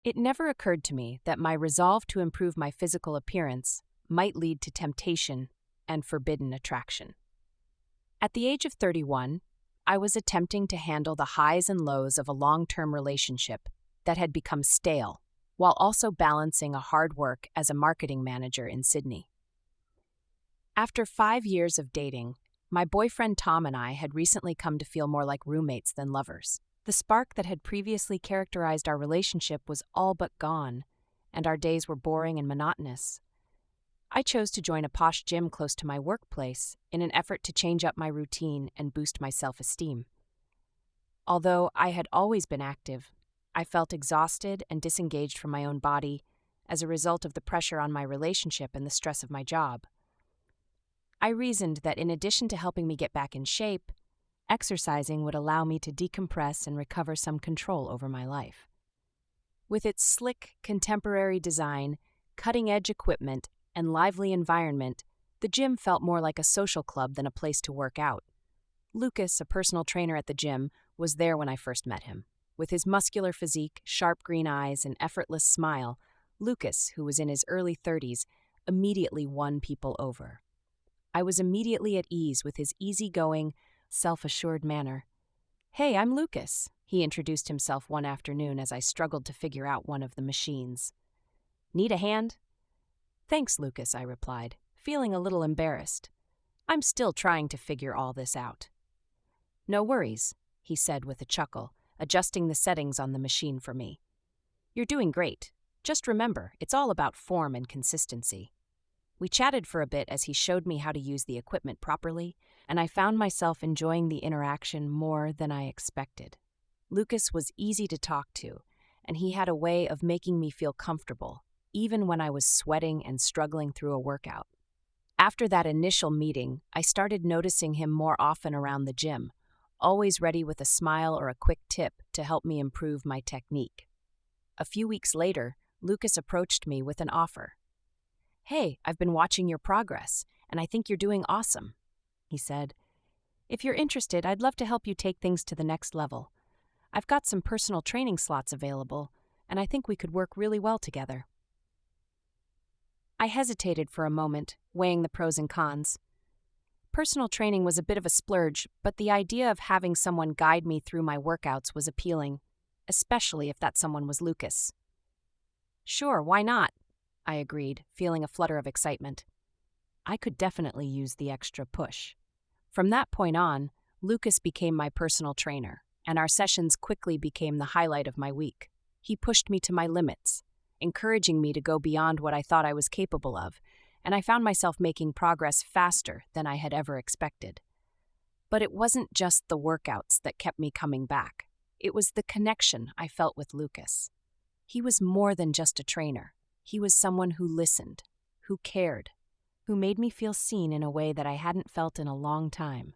It never occurred to me that my resolve to improve my physical appearance might lead to temptation and forbidden attraction. At the age of 31, I was attempting to handle the highs and lows of a long-term relationship that had become stale, while also balancing a hard work as a marketing manager in Sydney. After 5 years of dating, my boyfriend Tom and I had recently come to feel more like roommates than lovers. The spark that had previously characterized our relationship was all but gone, and our days were boring and monotonous. I chose to join a posh gym close to my workplace in an effort to change up my routine and boost my self-esteem. Although I had always been active, I felt exhausted and disengaged from my own body as a result of the pressure on my relationship and the stress of my job. I reasoned that in addition to helping me get back in shape, exercising would allow me to decompress and recover some control over my life. With its slick, contemporary design, cutting-edge equipment, and lively environment, the gym felt more like a social club than a place to work out. Lucas, a personal trainer at the gym, was there when I first met him. With his muscular physique, sharp green eyes, and effortless smile, Lucas, who was in his early 30s, immediately won people over. I was immediately at ease with his easygoing, self-assured manner. "Hey, I'm Lucas," he introduced himself one afternoon as I struggled to figure out one of the machines. "Need a hand?" "Thanks, Lucas," I replied, feeling a little embarrassed. I'm still trying to figure all this out. "No worries," he said with a chuckle, adjusting the settings on the machine for me. "You're doing great. Just remember, it's all about form and consistency." We chatted for a bit as he showed me how to use the equipment properly, and I found myself enjoying the interaction more than I expected. Lucas was easy to talk to, and he had a way of making me feel comfortable, even when I was sweating and struggling through a workout. After that initial meeting, I started noticing him more often around the gym, always ready with a smile or a quick tip to help me improve my technique. A few weeks later, Lucas approached me with an offer. "Hey, I've been watching your progress, and I think you're doing awesome," he said. "If you're interested, I'd love to help you take things to the next level. I've got some personal training slots available, and I think we could work really well together." I hesitated for a moment, weighing the pros and cons. Personal training was a bit of a splurge, but the idea of having someone guide me through my workouts was appealing, especially if that someone was Lucas. "Sure, why not?" I agreed, feeling a flutter of excitement. I could definitely use the extra push. From that point on, Lucas became my personal trainer, and our sessions quickly became the highlight of my week. He pushed me to my limits, encouraging me to go beyond what I thought I was capable of, and I found myself making progress faster than I had ever expected. But it wasn't just the workouts that kept me coming back. It was the connection I felt with Lucas. He was more than just a trainer. He was someone who listened, who cared, who made me feel seen in a way that I hadn't felt in a long time.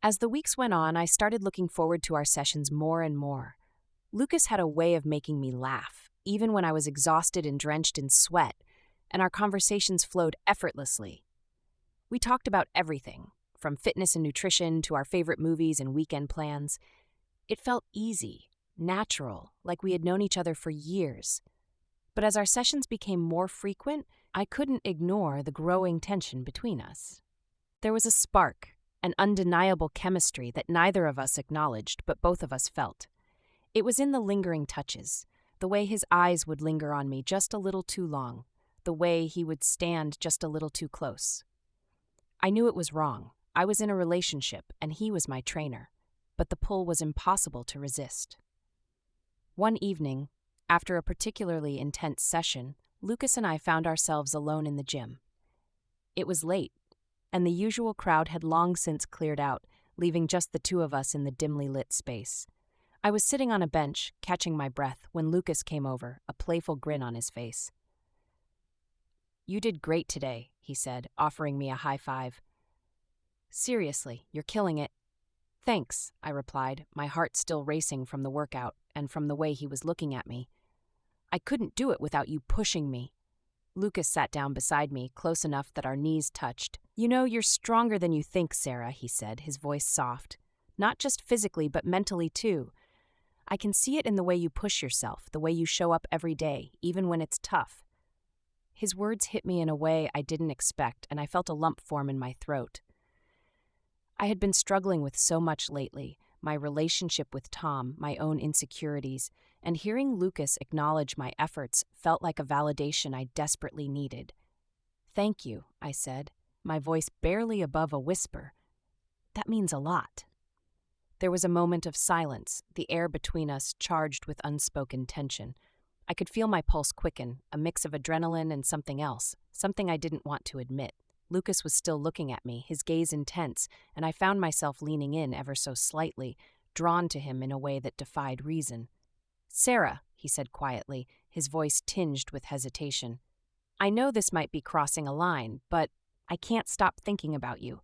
As the weeks went on, I started looking forward to our sessions more and more. Lucas had a way of making me laugh, even when I was exhausted and drenched in sweat, and our conversations flowed effortlessly. We talked about everything, from fitness and nutrition to our favorite movies and weekend plans. It felt easy, natural, like we had known each other for years. But as our sessions became more frequent, I couldn't ignore the growing tension between us. There was a spark, an undeniable chemistry that neither of us acknowledged, but both of us felt. It was in the lingering touches, the way his eyes would linger on me just a little too long, the way he would stand just a little too close. I knew it was wrong. I was in a relationship, and he was my trainer, but the pull was impossible to resist. One evening, after a particularly intense session, Lucas and I found ourselves alone in the gym. It was late, and the usual crowd had long since cleared out, leaving just the two of us in the dimly lit space. I was sitting on a bench, catching my breath, when Lucas came over, a playful grin on his face. "You did great today," he said, offering me a high five. "Seriously, you're killing it." "Thanks," I replied, my heart still racing from the workout and from the way he was looking at me. "I couldn't do it without you pushing me." Lucas sat down beside me, close enough that our knees touched. "You know, you're stronger than you think, Sarah," he said, his voice soft. "Not just physically, but mentally too. I can see it in the way you push yourself, the way you show up every day, even when it's tough." His words hit me in a way I didn't expect, and I felt a lump form in my throat. I had been struggling with so much lately, my relationship with Tom, my own insecurities, and hearing Lucas acknowledge my efforts felt like a validation I desperately needed. "Thank you," I said, my voice barely above a whisper. "That means a lot." There was a moment of silence, the air between us charged with unspoken tension. I could feel my pulse quicken, a mix of adrenaline and something else, something I didn't want to admit. Lucas was still looking at me, his gaze intense, and I found myself leaning in ever so slightly, drawn to him in a way that defied reason. "Sarah," he said quietly, his voice tinged with hesitation, "I know this might be crossing a line, but I can't stop thinking about you."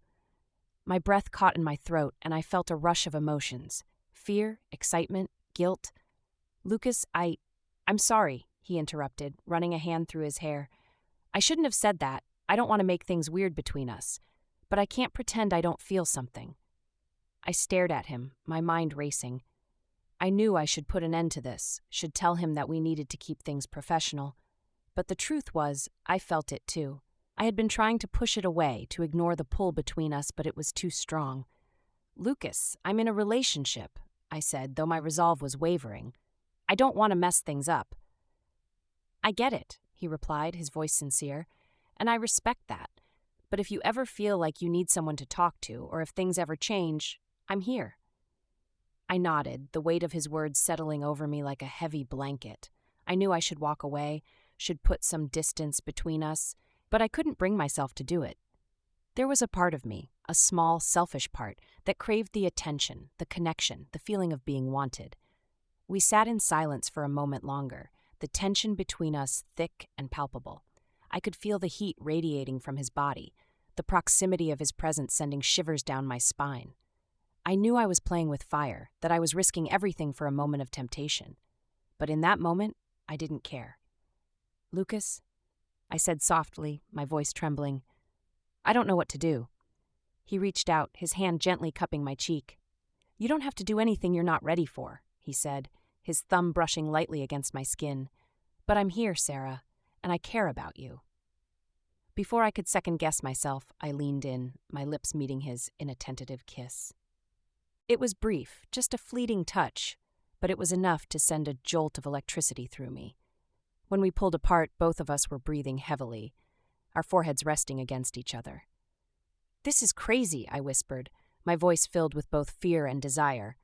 My breath caught in my throat, and I felt a rush of emotions. Fear, excitement, guilt. "Lucas, I'm sorry," he interrupted, running a hand through his hair. "I shouldn't have said that. I don't want to make things weird between us. But I can't pretend I don't feel something." I stared at him, my mind racing. I knew I should put an end to this, should tell him that we needed to keep things professional. But the truth was, I felt it too. I had been trying to push it away, to ignore the pull between us, but it was too strong. "Lucas, I'm in a relationship," I said, though my resolve was wavering. "I don't want to mess things up." "I get it," he replied, his voice sincere, "and I respect that. But if you ever feel like you need someone to talk to, or if things ever change, I'm here." I nodded, the weight of his words settling over me like a heavy blanket. I knew I should walk away, should put some distance between us, but I couldn't bring myself to do it. There was a part of me, a small, selfish part, that craved the attention, the connection, the feeling of being wanted. We sat in silence for a moment longer, the tension between us thick and palpable. I could feel the heat radiating from his body, the proximity of his presence sending shivers down my spine. I knew I was playing with fire, that I was risking everything for a moment of temptation. But in that moment, I didn't care. "Lucas," I said softly, my voice trembling, "I don't know what to do." He reached out, his hand gently cupping my cheek. "You don't have to do anything you're not ready for," he said, his thumb brushing lightly against my skin. "But I'm here, Sarah, and I care about you." Before I could second-guess myself, I leaned in, my lips meeting his in a tentative kiss. It was brief, just a fleeting touch, but it was enough to send a jolt of electricity through me. When we pulled apart, both of us were breathing heavily, our foreheads resting against each other. "This is crazy," I whispered, my voice filled with both fear and desire.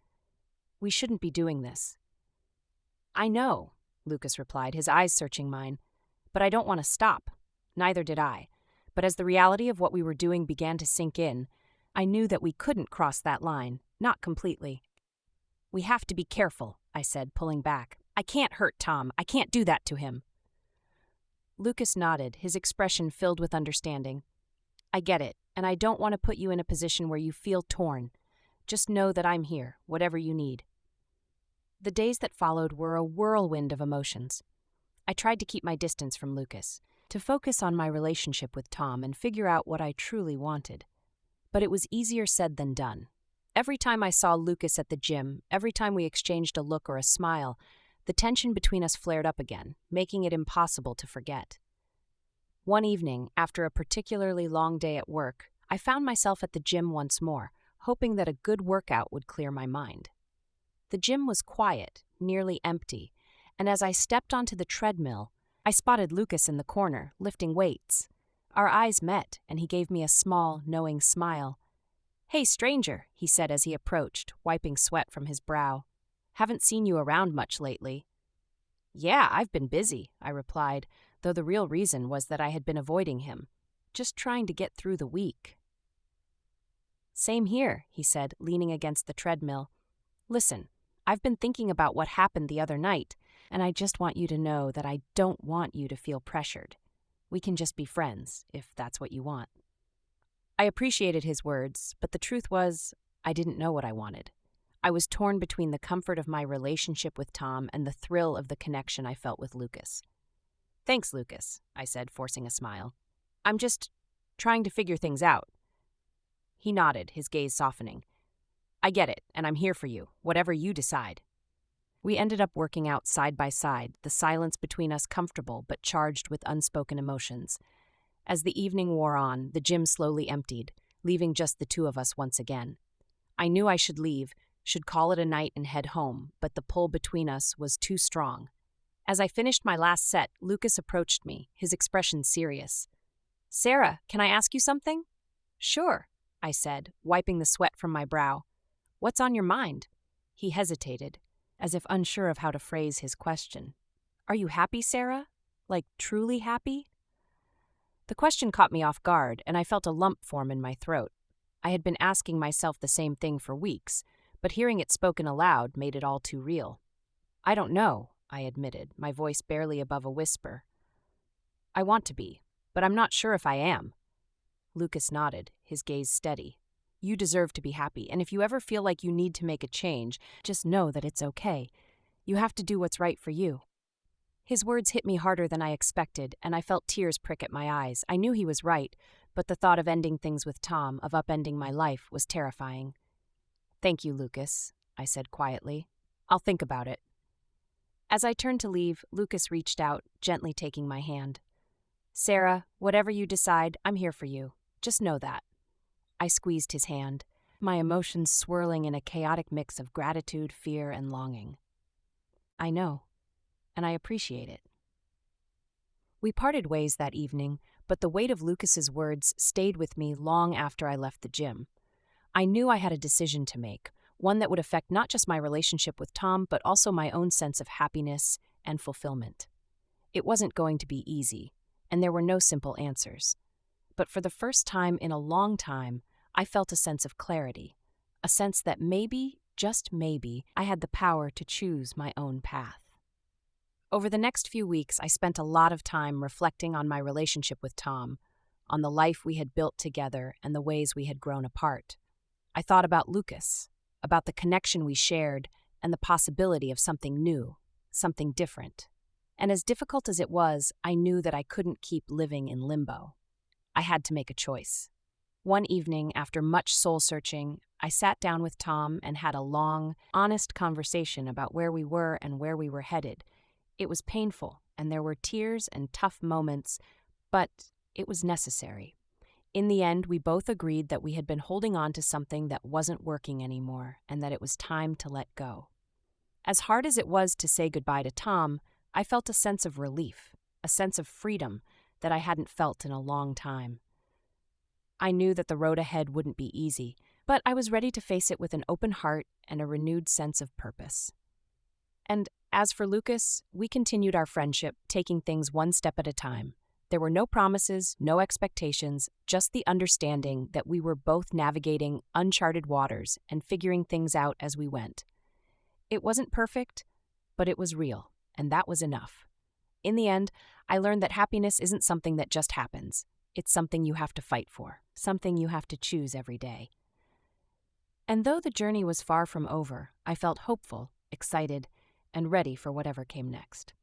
"We shouldn't be doing this." "I know," Lucas replied, his eyes searching mine, "but I don't want to stop." Neither did I. But as the reality of what we were doing began to sink in, I knew that we couldn't cross that line, not completely. "We have to be careful," I said, pulling back. "I can't hurt Tom. I can't do that to him." Lucas nodded, his expression filled with understanding. "I get it, and I don't want to put you in a position where you feel torn. Just know that I'm here, whatever you need." The days that followed were a whirlwind of emotions. I tried to keep my distance from Lucas, to focus on my relationship with Tom and figure out what I truly wanted. But it was easier said than done. Every time I saw Lucas at the gym, every time we exchanged a look or a smile, the tension between us flared up again, making it impossible to forget. One evening, after a particularly long day at work, I found myself at the gym once more, hoping that a good workout would clear my mind. The gym was quiet, nearly empty, and as I stepped onto the treadmill, I spotted Lucas in the corner, lifting weights. Our eyes met, and he gave me a small, knowing smile. "Hey, stranger," he said as he approached, wiping sweat from his brow. "Haven't seen you around much lately." "Yeah, I've been busy," I replied, though the real reason was that I had been avoiding him, just trying to get through the week. "Same here," he said, leaning against the treadmill. "Listen, I've been thinking about what happened the other night, and I just want you to know that I don't want you to feel pressured. We can just be friends, if that's what you want." I appreciated his words, but the truth was, I didn't know what I wanted. I was torn between the comfort of my relationship with Tom and the thrill of the connection I felt with Lucas. "Thanks, Lucas," I said, forcing a smile. "I'm just trying to figure things out." He nodded, his gaze softening. "I get it, and I'm here for you, whatever you decide." We ended up working out side by side, the silence between us comfortable but charged with unspoken emotions. As the evening wore on, the gym slowly emptied, leaving just the two of us once again. I knew I should leave, should call it a night and head home, but the pull between us was too strong. As I finished my last set, Lucas approached me, his expression serious. "Sarah, can I ask you something?" "Sure," I said, wiping the sweat from my brow. "What's on your mind?" He hesitated, as if unsure of how to phrase his question. "Are you happy, Sarah? Like, truly happy?" The question caught me off guard, and I felt a lump form in my throat. I had been asking myself the same thing for weeks, but hearing it spoken aloud made it all too real. "I don't know," I admitted, my voice barely above a whisper. "I want to be, but I'm not sure if I am." Lucas nodded, his gaze steady. "You deserve to be happy, and if you ever feel like you need to make a change, just know that it's okay. You have to do what's right for you." His words hit me harder than I expected, and I felt tears prick at my eyes. I knew he was right, but the thought of ending things with Tom, of upending my life, was terrifying. "Thank you, Lucas," I said quietly. "I'll think about it." As I turned to leave, Lucas reached out, gently taking my hand. "Sarah, whatever you decide, I'm here for you. Just know that." I squeezed his hand, my emotions swirling in a chaotic mix of gratitude, fear, and longing. "I know, and I appreciate it." We parted ways that evening, but the weight of Lucas's words stayed with me long after I left the gym. I knew I had a decision to make, one that would affect not just my relationship with Tom, but also my own sense of happiness and fulfillment. It wasn't going to be easy, and there were no simple answers. But for the first time in a long time, I felt a sense of clarity, a sense that maybe, just maybe, I had the power to choose my own path. Over the next few weeks, I spent a lot of time reflecting on my relationship with Tom, on the life we had built together and the ways we had grown apart. I thought about Lucas, about the connection we shared, and the possibility of something new, something different. And as difficult as it was, I knew that I couldn't keep living in limbo. I had to make a choice. One evening, after much soul-searching, I sat down with Tom and had a long, honest conversation about where we were and where we were headed. It was painful, and there were tears and tough moments, but it was necessary. In the end, we both agreed that we had been holding on to something that wasn't working anymore, and that it was time to let go. As hard as it was to say goodbye to Tom, I felt a sense of relief, a sense of freedom that I hadn't felt in a long time. I knew that the road ahead wouldn't be easy, but I was ready to face it with an open heart and a renewed sense of purpose. And as for Lucas, we continued our friendship, taking things one step at a time. There were no promises, no expectations, just the understanding that we were both navigating uncharted waters and figuring things out as we went. It wasn't perfect, but it was real, and that was enough. In the end, I learned that happiness isn't something that just happens. It's something you have to fight for, something you have to choose every day. And though the journey was far from over, I felt hopeful, excited, and ready for whatever came next.